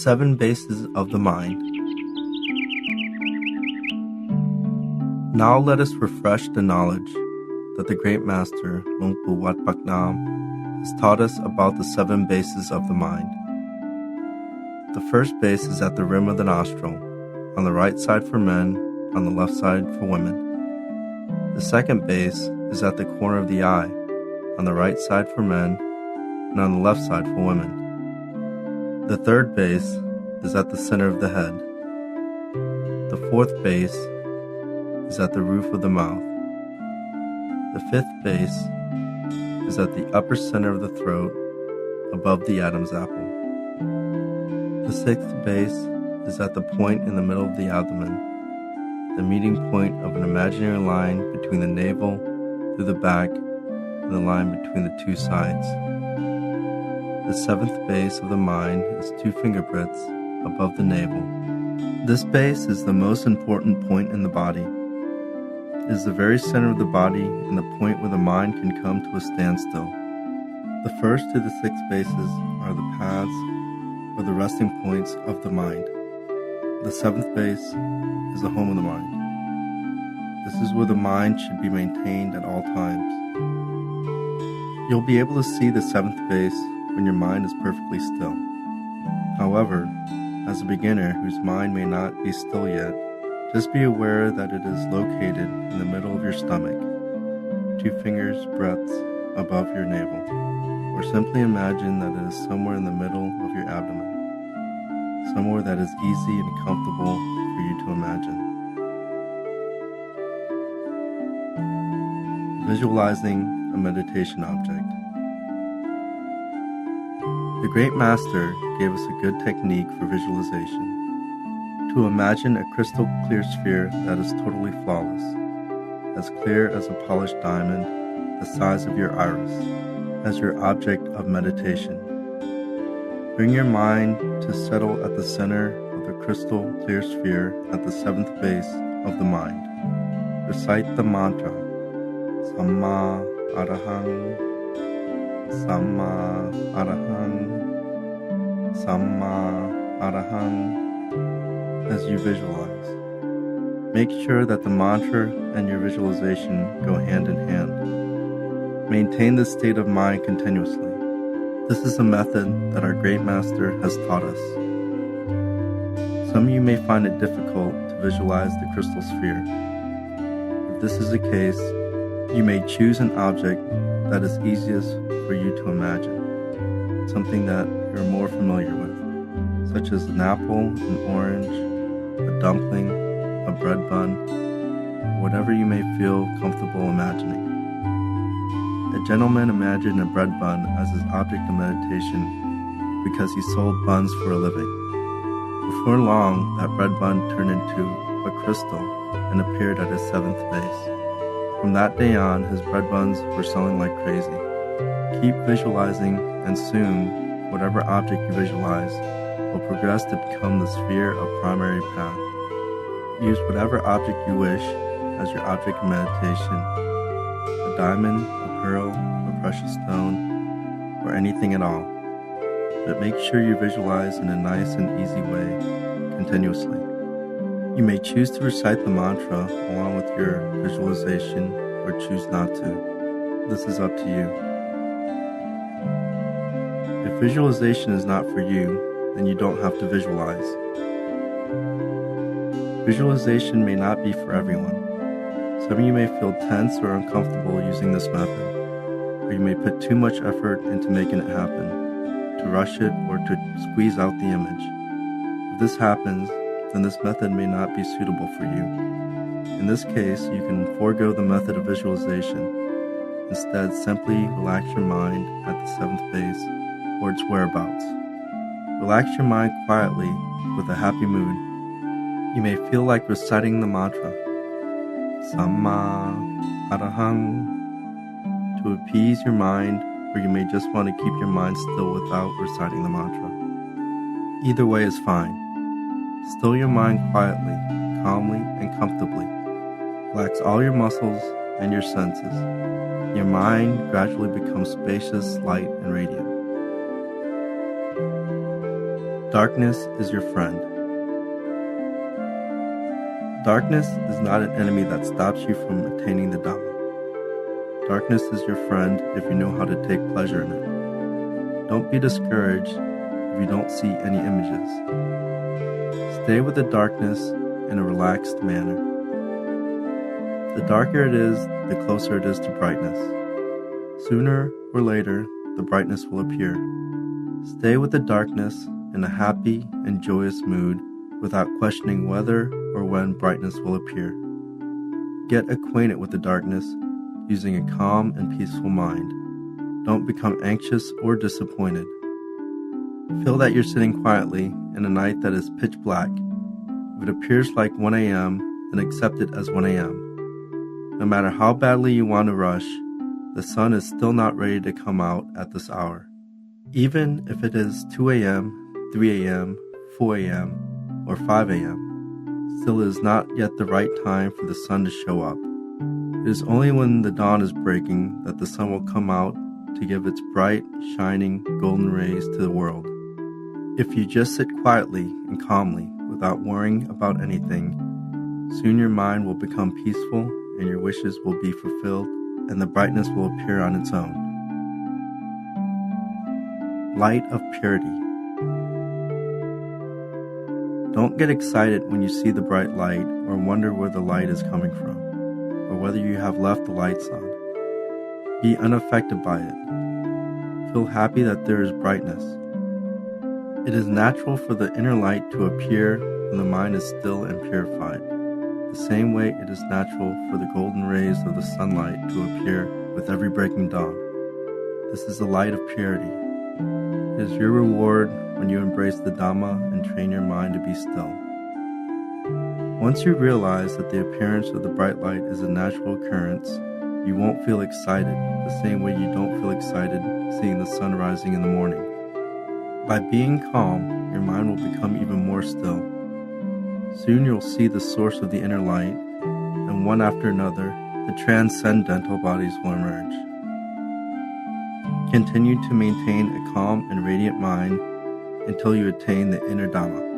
7 Bases of the Mind. Now let us refresh the knowledge that the great master, Luang Pu Wat Pak Nam, has taught us about the 7 bases of the mind. The first base is at the rim of the nostril, on the right side for men, on the left side for women. The second base is at the corner of the eye, on the right side for men, and on the left side for women. The third base is at the center of the head. The fourth base is at the roof of the mouth. The fifth base is at the upper center of the throat, above the Adam's apple. The sixth base is at the point in the middle of the abdomen, the meeting point of an imaginary line between the navel through the back and the line between the two sides. The seventh base of the mind is 2 fingerbreadths above the navel. This base is the most important point in the body. It is the very center of the body and the point where the mind can come to a standstill. The first to the 6 bases are the paths or the resting points of the mind. The 7th base is the home of the mind. This is where the mind should be maintained at all times. You'll be able to see the 7th base when your mind is perfectly still. However, as a beginner whose mind may not be still yet, just be aware that it is located in the middle of your stomach, 2 fingers breadths above your navel, or simply imagine that it is somewhere in the middle of your abdomen, somewhere that is easy and comfortable for you to imagine. Visualizing a meditation object. The Great Master gave us a good technique for visualization. To imagine a crystal clear sphere that is totally flawless, as clear as a polished diamond, the size of your iris, as your object of meditation. Bring your mind to settle at the center of the crystal clear sphere at the 7th base of the mind. Recite the mantra, Samma Arahang, Samma Arahang, Samma Arahang, as you visualize. Make sure that the mantra and your visualization go hand in hand. Maintain this state of mind continuously. This is a method that our great master has taught us. Some of you may find it difficult to visualize the crystal sphere. If this is the case, you may choose an object that is easiest for you to imagine, something that you're more familiar with, such as an apple, an orange, a dumpling, a bread bun, whatever you may feel comfortable imagining. A gentleman imagined a bread bun as his object of meditation because he sold buns for a living. Before long, that bread bun turned into a crystal and appeared at his 7th base. From that day on, his bread buns were selling like crazy. Keep visualizing, and soon, whatever object you visualize will progress to become the sphere of primary path. Use whatever object you wish as your object of meditation, a diamond, a pearl, a precious stone, or anything at all. But make sure you visualize in a nice and easy way, continuously. You may choose to recite the mantra along with your visualization or choose not to. This is up to you. If visualization is not for you, then you don't have to visualize. Visualization may not be for everyone. Some of you may feel tense or uncomfortable using this method, or you may put too much effort into making it happen, to rush it or to squeeze out the image. If this happens, then this method may not be suitable for you. In this case, you can forego the method of visualization. Instead, simply relax your mind at the 7th base or its whereabouts. Relax your mind quietly with a happy mood. You may feel like reciting the mantra, Samma Arahang, to appease your mind, or you may just want to keep your mind still without reciting the mantra. Either way is fine. Still your mind quietly, calmly, and comfortably. Relax all your muscles and your senses. Your mind gradually becomes spacious, light, and radiant. Darkness is your friend. Darkness is not an enemy that stops you from attaining the Dhamma. Darkness is your friend if you know how to take pleasure in it. Don't be discouraged if you don't see any images. Stay with the darkness in a relaxed manner. The darker it is, the closer it is to brightness. Sooner or later, the brightness will appear. Stay with the darkness in a happy and joyous mood without questioning whether or when brightness will appear. Get acquainted with the darkness using a calm and peaceful mind. Don't become anxious or disappointed. Feel that you're sitting quietly in a night that is pitch black. If it appears like 1 a.m., then accept it as 1 a.m. No matter how badly you want to rush, the sun is still not ready to come out at this hour. Even if it is 2 a.m., 3 a.m., 4 a.m., or 5 a.m., still it is not yet the right time for the sun to show up. It is only when the dawn is breaking that the sun will come out to give its bright, shining, golden rays to the world. If you just sit quietly and calmly without worrying about anything, soon your mind will become peaceful and your wishes will be fulfilled and the brightness will appear on its own. Light of purity. Don't get excited when you see the bright light or wonder where the light is coming from, or whether you have left the lights on. Be unaffected by it. Feel happy that there is brightness. It is natural for the inner light to appear when the mind is still and purified. The same way it is natural for the golden rays of the sunlight to appear with every breaking dawn. This is the light of purity. It is your reward when you embrace the Dhamma and train your mind to be still. Once you realize that the appearance of the bright light is a natural occurrence, you won't feel excited the same way you don't feel excited seeing the sun rising in the morning. By being calm, your mind will become even more still. Soon you'll see the source of the inner light, and one after another, the transcendental bodies will emerge. Continue to maintain a calm and radiant mind until you attain the inner Dhamma.